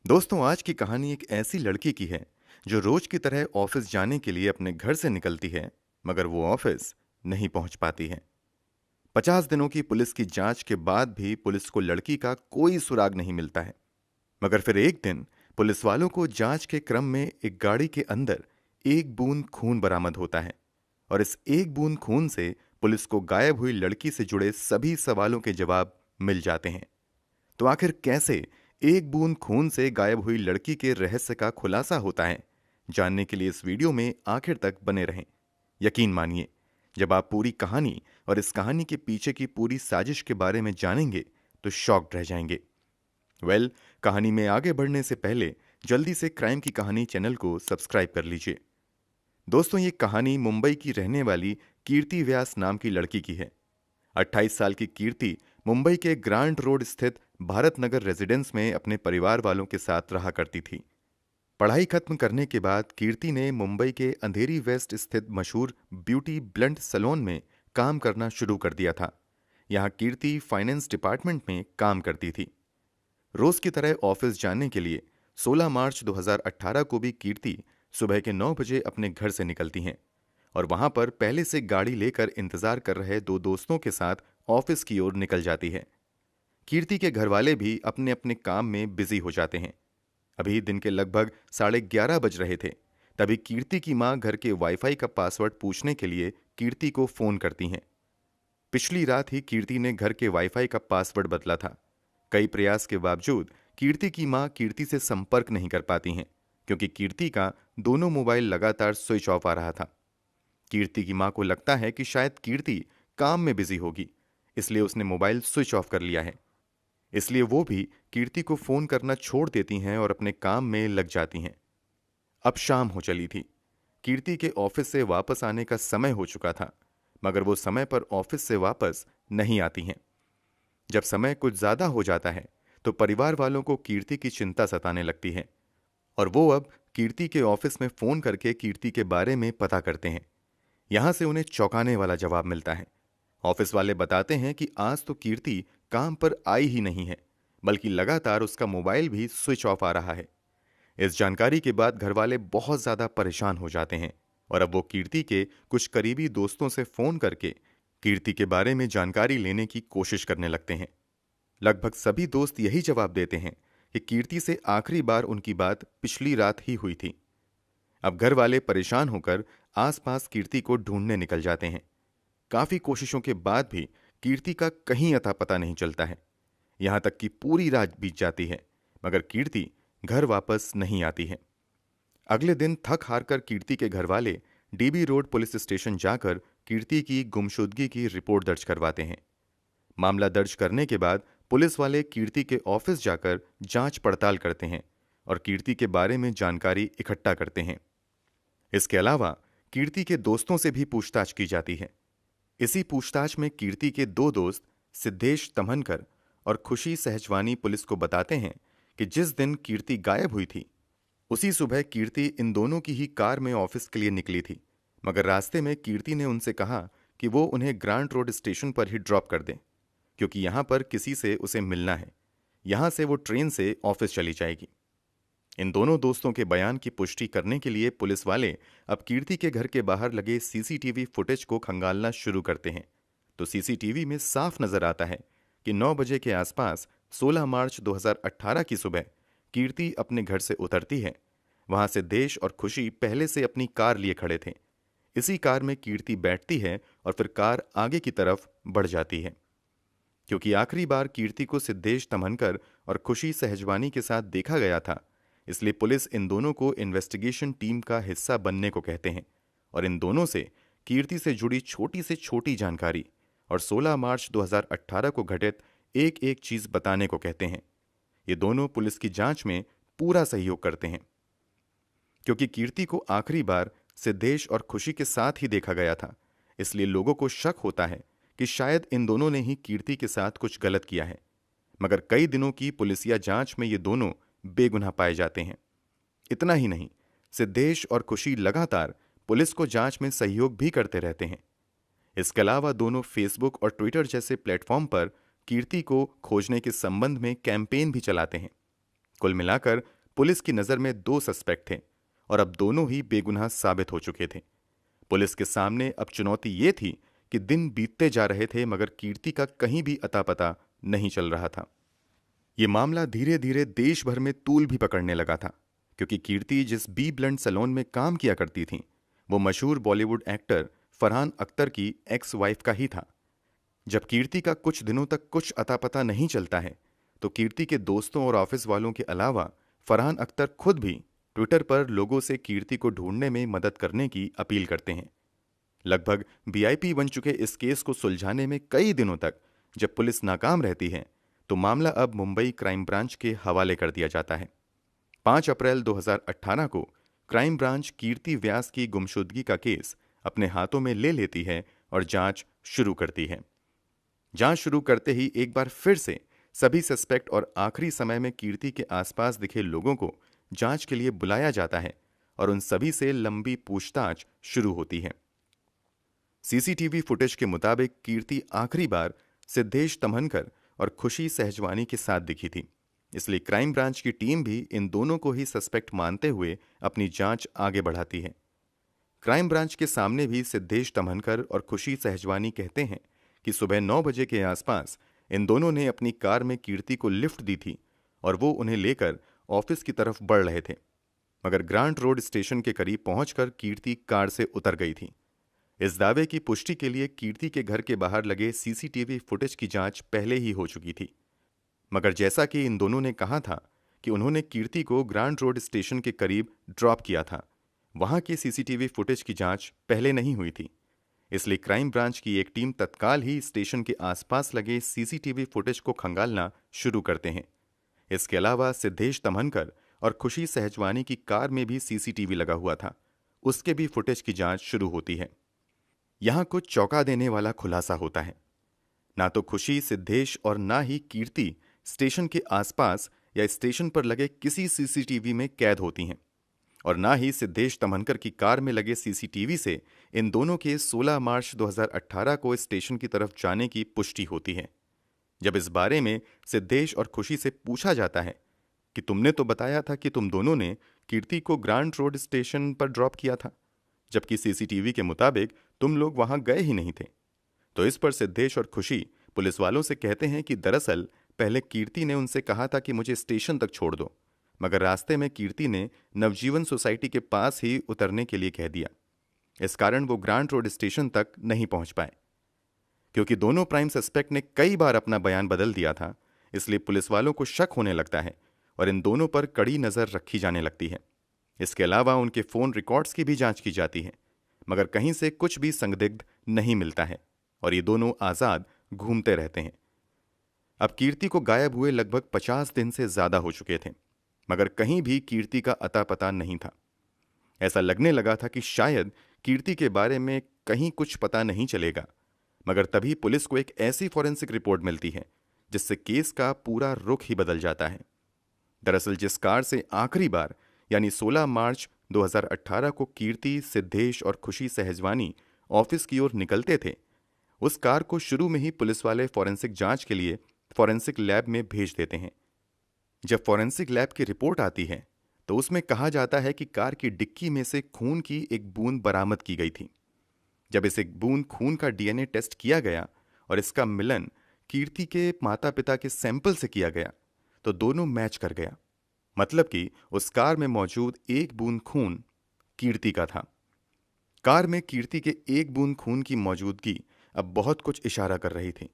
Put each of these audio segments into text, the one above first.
दोस्तों, आज की कहानी एक ऐसी लड़की की है जो रोज की तरह ऑफिस जाने के लिए अपने घर से निकलती है, मगर वो ऑफिस नहीं पहुंच पाती है। 50 दिनों की पुलिस की जांच के बाद भी पुलिस को लड़की का कोई सुराग नहीं मिलता है। मगर फिर एक दिन पुलिस वालों को जांच के क्रम में एक गाड़ी के अंदर एक बूंद खून बरामद होता है। और इस एक बूंद खून से पुलिस को गायब हुई लड़की से जुड़े सभी सवालों के जवाब मिल जाते हैं। तो आखिर कैसे एक बूंद खून से गायब हुई लड़की के रहस्य का खुलासा होता है, जानने के लिए इस वीडियो में आखिर तक बने रहें। यकीन मानिए, जब आप पूरी कहानी और इस कहानी के पीछे की पूरी साजिश के बारे में जानेंगे तो शॉक्ड रह जाएंगे। कहानी में आगे बढ़ने से पहले जल्दी से क्राइम की कहानी चैनल को सब्सक्राइब कर लीजिए। दोस्तों, ये कहानी मुंबई की रहने वाली कीर्ति व्यास नाम की लड़की की है। 28 साल की कीर्ति मुंबई के ग्रांट रोड स्थित भारत नगर रेजिडेंस में अपने परिवार वालों के साथ रहा करती थी। पढ़ाई खत्म करने के बाद कीर्ति ने मुंबई के अंधेरी वेस्ट स्थित मशहूर ब्यूटी ब्लंट सैलून में काम करना शुरू कर दिया था। यहाँ कीर्ति फाइनेंस डिपार्टमेंट में काम करती थी। रोज की तरह ऑफिस जाने के लिए 16 मार्च 2018 को भी कीर्ति सुबह के 9 बजे अपने घर से निकलती हैं और वहां पर पहले से गाड़ी लेकर इंतजार कर रहे दो दोस्तों के साथ ऑफिस की ओर निकल जाती है। कीर्ति के घर वाले भी अपने अपने काम में बिजी हो जाते हैं। अभी दिन के लगभग 11:30 बज रहे थे। तभी कीर्ति की मां घर के वाईफाई का पासवर्ड पूछने के लिए कीर्ति को फोन करती हैं। पिछली रात ही कीर्ति ने घर के वाईफाई का पासवर्ड बदला था। कई प्रयास के बावजूद कीर्ति की मां कीर्ति से संपर्क नहीं कर पाती हैं, क्योंकि कीर्ति का दोनों मोबाइल लगातार स्विच ऑफ आ रहा था। कीर्ति की मां को लगता है कि शायद कीर्ति काम में बिजी होगी, इसलिए उसने मोबाइल स्विच ऑफ कर लिया है। इसलिए वो भी कीर्ति को फोन करना छोड़ देती हैं और अपने काम में लग जाती हैं। अब शाम हो चली थी। कीर्ति के ऑफिस से वापस आने का समय हो चुका था, मगर वो समय पर ऑफिस से वापस नहीं आती हैं। जब समय कुछ ज्यादा हो जाता है तो परिवार वालों को कीर्ति की चिंता सताने लगती है और वो अब कीर्ति के ऑफिस में फोन करके कीर्ति के बारे में पता करते हैं। यहां से उन्हें चौंकाने वाला जवाब मिलता है। ऑफिस वाले बताते हैं कि आज तो कीर्ति काम पर आई ही नहीं है, बल्कि लगातार उसका मोबाइल भी स्विच ऑफ आ रहा है। इस जानकारी के बाद घरवाले बहुत ज्यादा परेशान हो जाते हैं और अब वो कीर्ति के कुछ करीबी दोस्तों से फोन करके कीर्ति के बारे में जानकारी लेने की कोशिश करने लगते हैं। लगभग सभी दोस्त यही जवाब देते हैं कि कीर्ति से आखिरी बार उनकी बात पिछली रात ही हुई थी। अब घर वाले परेशान होकर आसपास कीर्ति को ढूंढने निकल जाते हैं। काफी कोशिशों के बाद भी कीर्ति का कहीं अता पता नहीं चलता है। यहां तक कि पूरी रात बीत जाती है, मगर कीर्ति घर वापस नहीं आती है। अगले दिन थक हार कर कीर्ति के घर वाले डीबी रोड पुलिस स्टेशन जाकर कीर्ति की गुमशुदगी की रिपोर्ट दर्ज करवाते हैं। मामला दर्ज करने के बाद पुलिस वाले कीर्ति के ऑफिस जाकर जांच पड़ताल करते हैं और कीर्ति के बारे में जानकारी इकट्ठा करते हैं। इसके अलावा कीर्ति के दोस्तों से भी पूछताछ की जाती है। इसी पूछताछ में कीर्ति के दो दोस्त सिद्धेश तमनकर और खुशी सहजवानी पुलिस को बताते हैं कि जिस दिन कीर्ति गायब हुई थी उसी सुबह कीर्ति इन दोनों की ही कार में ऑफिस के लिए निकली थी, मगर रास्ते में कीर्ति ने उनसे कहा कि वो उन्हें ग्रांट रोड स्टेशन पर ही ड्रॉप कर दें, क्योंकि यहां पर किसी से उसे मिलना है। यहां से वो ट्रेन से ऑफिस चली जाएगी। इन दोनों दोस्तों के बयान की पुष्टि करने के लिए पुलिस वाले अब कीर्ति के घर के बाहर लगे सीसीटीवी फुटेज को खंगालना शुरू करते हैं। तो सीसीटीवी में साफ नजर आता है कि 9 बजे के आसपास 16 मार्च 2018 की सुबह कीर्ति अपने घर से उतरती है। वहां से देश और खुशी पहले से अपनी कार लिए खड़े थे। इसी कार में कीर्ति बैठती है और फिर कार आगे की तरफ बढ़ जाती है। क्योंकि आखिरी बार कीर्ति को सिद्धेश तमनकर और खुशी सहजवानी के साथ देखा गया था, इसलिए पुलिस इन दोनों को इन्वेस्टिगेशन टीम का हिस्सा बनने को कहते हैं और इन दोनों से कीर्ति से जुड़ी छोटी से छोटी जानकारी और 16 मार्च 2018 को घटित एक एक चीज बताने को कहते हैं। ये दोनों पुलिस की जांच में पूरा सहयोग करते हैं। क्योंकि कीर्ति को आखिरी बार सिद्धेश और खुशी के साथ ही देखा गया था, इसलिए लोगों को शक होता है कि शायद इन दोनों ने ही कीर्ति के साथ कुछ गलत किया है। मगर कई दिनों की पुलिसिया जांच में ये दोनों बेगुनाह पाए जाते हैं। इतना ही नहीं, सिद्धेश और खुशी लगातार पुलिस को जांच में सहयोग भी करते रहते हैं। इसके अलावा दोनों फेसबुक और ट्विटर जैसे प्लेटफॉर्म पर कीर्ति को खोजने के संबंध में कैंपेन भी चलाते हैं। कुल मिलाकर पुलिस की नजर में 2 सस्पेक्ट थे और अब दोनों ही बेगुनाह साबित हो चुके थे। पुलिस के सामने अब चुनौती ये थी कि दिन बीतते जा रहे थे मगर कीर्ति का कहीं भी अता पता नहीं चल रहा था। ये मामला धीरे धीरे देश भर में तूल भी पकड़ने लगा था, क्योंकि कीर्ति जिस बी ब्लंट सैलून में काम किया करती थी वो मशहूर बॉलीवुड एक्टर फरहान अख्तर की एक्स वाइफ का ही था। जब कीर्ति का कुछ दिनों तक कुछ अता पता नहीं चलता है तो कीर्ति के दोस्तों और ऑफिस वालों के अलावा फरहान अख्तर खुद भी ट्विटर पर लोगों से कीर्ति को ढूंढने में मदद करने की अपील करते हैं। लगभग वीआईपी बन चुके इस केस को सुलझाने में कई दिनों तक जब पुलिस नाकाम रहती है तो मामला अब मुंबई क्राइम ब्रांच के हवाले कर दिया जाता है। 5 अप्रैल 2018 को क्राइम ब्रांच कीर्ति व्यास की गुमशुदगी का केस अपने हाथों में ले लेती है और जांच शुरू करती है। जांच शुरू करते ही एक बार फिर से सभी सस्पेक्ट और आखिरी समय में कीर्ति के आसपास दिखे लोगों को जांच के लिए बुलाया जाता है और उन सभी से लंबी पूछताछ शुरू होती है। सीसीटीवी फुटेज के मुताबिक कीर्ति आखिरी बार सिद्धेश तमनकर और खुशी सहजवानी के साथ दिखी थी, इसलिए क्राइम ब्रांच की टीम भी इन दोनों को ही सस्पेक्ट मानते हुए अपनी जांच आगे बढ़ाती है। क्राइम ब्रांच के सामने भी सिद्धेश तमनकर और खुशी सहजवानी कहते हैं कि सुबह 9 बजे के आसपास इन दोनों ने अपनी कार में कीर्ति को लिफ्ट दी थी और वो उन्हें लेकर ऑफिस की तरफ बढ़ रहे थे, मगर ग्रांट रोड स्टेशन के करीब पहुंचकर कीर्ति कार से उतर गई थी। इस दावे की पुष्टि के लिए कीर्ति के घर के बाहर लगे सीसीटीवी फुटेज की जांच पहले ही हो चुकी थी, मगर जैसा कि इन दोनों ने कहा था कि उन्होंने कीर्ति को ग्रांट रोड स्टेशन के करीब ड्रॉप किया था, वहां की सीसीटीवी फुटेज की जांच पहले नहीं हुई थी। इसलिए क्राइम ब्रांच की एक टीम तत्काल ही स्टेशन के आसपास लगे सीसीटीवी फुटेज को खंगालना शुरू करते हैं। इसके अलावा सिद्धेश तमनकर और खुशी सहजवानी की कार में भी सीसीटीवी लगा हुआ था, उसके भी फुटेज की जांच शुरू होती है। यहां कुछ चौंका देने वाला खुलासा होता है। ना तो खुशी, सिद्धेश और ना ही कीर्ति स्टेशन के आसपास या स्टेशन पर लगे किसी सीसीटीवी में कैद होती हैं और ना ही सिद्धेश तमनकर की कार में लगे सीसीटीवी से इन दोनों के 16 मार्च 2018 को स्टेशन की तरफ जाने की पुष्टि होती है। जब इस बारे में सिद्धेश और खुशी से पूछा जाता है कि तुमने तो बताया था कि तुम दोनों ने कीर्ति को ग्रांट रोड स्टेशन पर ड्रॉप किया था, जबकि सीसीटीवी के मुताबिक तुम लोग वहां गए ही नहीं थे, तो इस पर सिद्धेश और खुशी पुलिस वालों से कहते हैं कि दरअसल पहले कीर्ति ने उनसे कहा था कि मुझे स्टेशन तक छोड़ दो, मगर रास्ते में कीर्ति ने नवजीवन सोसाइटी के पास ही उतरने के लिए कह दिया। इस कारण वो ग्रांट रोड स्टेशन तक नहीं पहुंच पाए। क्योंकि दोनों प्राइम सस्पेक्ट ने कई बार अपना बयान बदल दिया था, इसलिए पुलिस वालों को शक होने लगता है और इन दोनों पर कड़ी नजर रखी जाने लगती है। इसके अलावा उनके फोन रिकॉर्ड्स की भी जांच की जाती है, मगर कहीं से कुछ भी संदिग्ध नहीं मिलता है और ये दोनों आजाद घूमते रहते हैं। अब कीर्ति को गायब हुए लगभग 50 दिन से ज्यादा हो चुके थे, मगर कहीं भी कीर्ति का अता पता नहीं था। ऐसा लगने लगा था कि शायद कीर्ति के बारे में कहीं कुछ पता नहीं चलेगा, मगर तभी पुलिस को एक ऐसी फॉरेंसिक रिपोर्ट मिलती है जिससे केस का पूरा रुख ही बदल जाता है। दरअसल जिस कार से आखिरी बार यानी 16 मार्च 2018 को कीर्ति, सिद्धेश और खुशी सहजवानी ऑफिस की ओर निकलते थे, उस कार को शुरू में ही पुलिस वाले फॉरेंसिक जांच के लिए फॉरेंसिक लैब में भेज देते हैं। जब फॉरेंसिक लैब की रिपोर्ट आती है तो उसमें कहा जाता है कि कार की डिक्की में से खून की एक बूंद बरामद की गई थी। जब इस एक बूंद खून का डीएनए टेस्ट किया गया और इसका मिलन कीर्ति के माता पिता के सैंपल से किया गया तो दोनों मैच कर गया, मतलब कि उस कार में मौजूद एक बूंद खून कीर्ति का था। कार में कीर्ति के एक बूंद खून की मौजूदगी अब बहुत कुछ इशारा कर रही थी।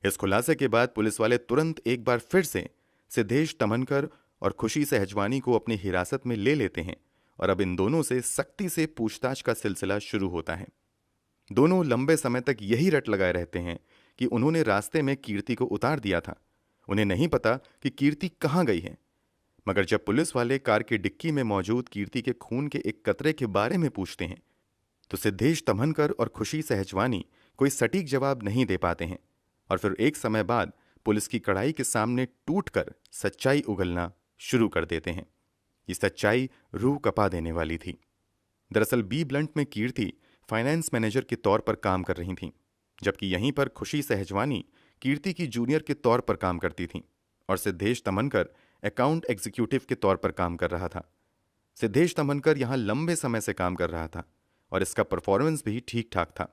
इस खुलासे के बाद पुलिस वाले तुरंत एक बार फिर से सिद्धेश तमनकर और खुशी सहजवानी को अपनी हिरासत में ले लेते हैं और अब इन दोनों से सख्ती से पूछताछ का सिलसिला शुरू होता है। दोनों लंबे समय तक यही रट लगाए रहते हैं कि उन्होंने रास्ते में कीर्ति को उतार दिया था, उन्हें नहीं पता कि कीर्ति कहाँ गई है। मगर जब पुलिस वाले कार की डिक्की में मौजूद कीर्ति के खून के एक कतरे के बारे में पूछते हैं तो सिद्धेश तमनकर और खुशी सहजवानी कोई सटीक जवाब नहीं दे पाते हैं और फिर एक समय बाद पुलिस की कड़ाई के सामने टूटकर सच्चाई उगलना शुरू कर देते हैं। ये सच्चाई रूह कपा देने वाली थी। दरअसल बी ब्लंट में कीर्ति फाइनेंस मैनेजर के तौर पर काम कर रही थीं, जबकि यहीं पर खुशी सहजवानी कीर्ति की जूनियर के तौर पर काम करती थीं और सिद्धेश तमनकर अकाउंट एग्जीक्यूटिव के तौर पर काम कर रहा था। सिद्धेश तमनकर यहां लंबे समय से काम कर रहा था और इसका परफॉर्मेंस भी ठीक ठाक था,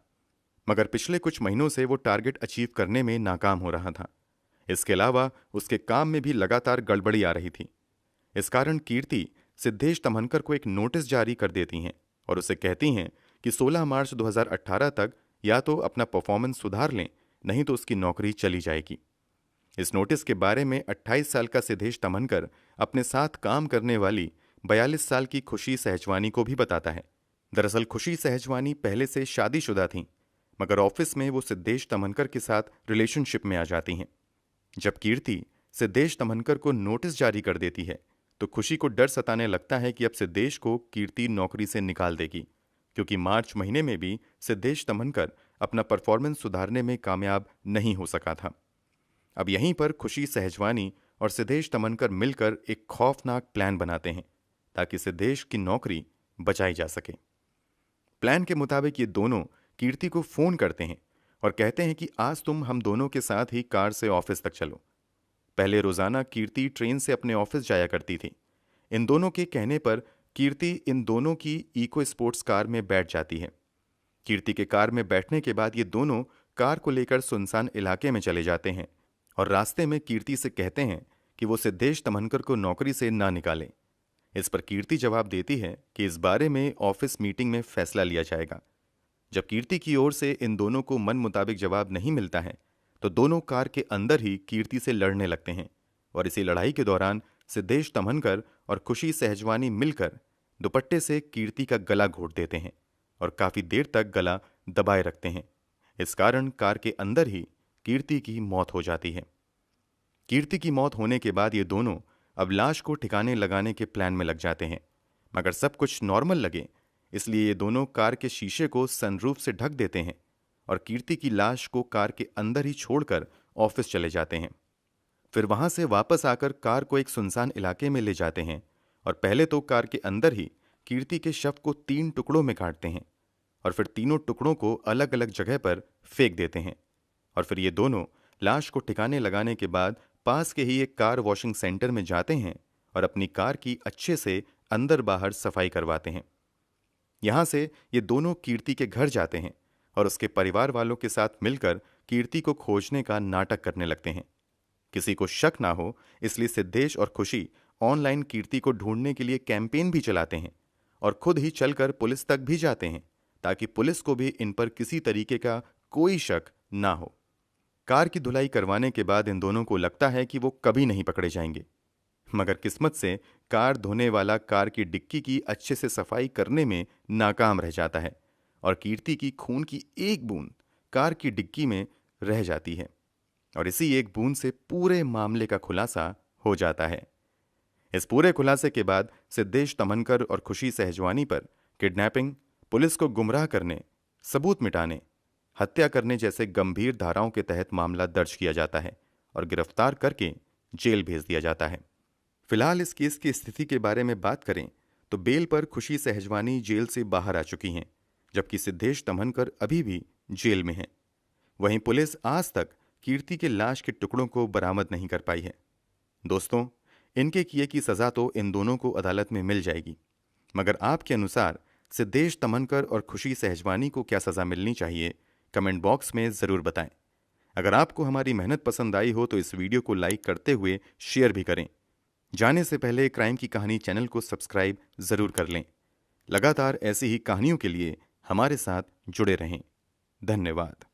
मगर पिछले कुछ महीनों से वो टारगेट अचीव करने में नाकाम हो रहा था। इसके अलावा उसके काम में भी लगातार गड़बड़ी आ रही थी। इस कारण कीर्ति सिद्धेश तमनकर को एक नोटिस जारी कर देती हैं और उसे कहती हैं कि 16 मार्च 2018 तक या तो अपना परफॉर्मेंस सुधार लें, नहीं तो उसकी नौकरी चली जाएगी। इस नोटिस के बारे में 28 साल का सिद्धेश तमनकर अपने साथ काम करने वाली 42 साल की खुशी सहजवानी को भी बताता है। दरअसल खुशी सहजवानी पहले से शादीशुदा थीं, मगर ऑफिस में वो सिद्धेश तमनकर के साथ रिलेशनशिप में आ जाती हैं। जब कीर्ति सिद्धेश तमनकर को नोटिस जारी कर देती है तो खुशी को डर सताने लगता है कि अब सिद्धेश को कीर्ति नौकरी से निकाल देगी, क्योंकि मार्च महीने में भी सिद्धेश तमनकर अपना परफॉर्मेंस सुधारने में कामयाब नहीं हो सका था। अब यहीं पर खुशी सहजवानी और सिद्धेश तमनकर मिलकर एक खौफनाक प्लान बनाते हैं ताकि सिद्धेश की नौकरी बचाई जा सके। प्लान के मुताबिक ये दोनों कीर्ति को फोन करते हैं और कहते हैं कि आज तुम हम दोनों के साथ ही कार से ऑफिस तक चलो। पहले रोजाना कीर्ति ट्रेन से अपने ऑफिस जाया करती थी। इन दोनों के कहने पर कीर्ति इन दोनों की इको स्पोर्ट्स कार में बैठ जाती है। कीर्ति के कार में बैठने के बाद ये दोनों कार को लेकर सुनसान इलाके में चले जाते हैं और रास्ते में कीर्ति से कहते हैं कि वो सिद्धेश तमनकर को नौकरी से ना निकाले। इस पर कीर्ति जवाब देती है कि इस बारे में ऑफिस मीटिंग में फैसला लिया जाएगा। जब कीर्ति की ओर से इन दोनों को मन मुताबिक जवाब नहीं मिलता है तो दोनों कार के अंदर ही कीर्ति से लड़ने लगते हैं और इसी लड़ाई के दौरान सिद्धेश तमनकर और खुशी सहजवानी मिलकर दुपट्टे से कीर्ति का गला घोट देते हैं और काफी देर तक गला दबाए रखते हैं। इस कारण कार के अंदर ही कीर्ति की मौत हो जाती है। कीर्ति की मौत होने के बाद ये दोनों अब लाश को ठिकाने लगाने के प्लान में लग जाते हैं, मगर सब कुछ नॉर्मल लगे इसलिए ये दोनों कार के शीशे को सनरूफ से ढक देते हैं और कीर्ति की लाश को कार के अंदर ही छोड़कर ऑफिस चले जाते हैं। फिर वहां से वापस आकर कार को एक सुनसान इलाके में ले जाते हैं और पहले तो कार के अंदर ही कीर्ति के शव को 3 टुकड़ों में काटते हैं और फिर तीनों टुकड़ों को अलग अलग जगह पर फेंक देते हैं। और फिर ये दोनों लाश को ठिकाने लगाने के बाद पास के ही एक कार वॉशिंग सेंटर में जाते हैं और अपनी कार की अच्छे से अंदर बाहर सफाई करवाते हैं। यहां से ये दोनों कीर्ति के घर जाते हैं और उसके परिवार वालों के साथ मिलकर कीर्ति को खोजने का नाटक करने लगते हैं। किसी को शक ना हो इसलिए सिद्धेश और खुशी ऑनलाइन कीर्ति को ढूंढने के लिए कैंपेन भी चलाते हैं और खुद ही चलकर पुलिस तक भी जाते हैं ताकि पुलिस को भी इन पर किसी तरीके का कोई शक ना हो। कार की धुलाई करवाने के बाद इन दोनों को लगता है कि वो कभी नहीं पकड़े जाएंगे, मगर किस्मत से कार धोने वाला कार की डिक्की की अच्छे से सफाई करने में नाकाम रह जाता है और कीर्ति की खून की एक बूंद कार की डिक्की में रह जाती है और इसी एक बूंद से पूरे मामले का खुलासा हो जाता है। इस पूरे खुलासे के बाद सिद्धेश तमनकर और खुशी सहजवानी पर किडनैपिंग, पुलिस को गुमराह करने, सबूत मिटाने, हत्या करने जैसे गंभीर धाराओं के तहत मामला दर्ज किया जाता है और गिरफ्तार करके जेल भेज दिया जाता है। फिलहाल इस केस की स्थिति के बारे में बात करें तो बेल पर खुशी सहजवानी जेल से बाहर आ चुकी हैं, जबकि सिद्धेश तमनकर अभी भी जेल में हैं। वहीं पुलिस आज तक कीर्ति के लाश के टुकड़ों को बरामद नहीं कर पाई है। दोस्तों, इनके किए की सजा तो इन दोनों को अदालत में मिल जाएगी, मगर आपके अनुसार सिद्धेश तमनकर और खुशी सहजवानी को क्या सजा मिलनी चाहिए, कमेंट बॉक्स में जरूर बताएं। अगर आपको हमारी मेहनत पसंद आई हो तो इस वीडियो को लाइक करते हुए शेयर भी करें। जाने से पहले क्राइम की कहानी चैनल को सब्सक्राइब जरूर कर लें। लगातार ऐसी ही कहानियों के लिए हमारे साथ जुड़े रहें। धन्यवाद।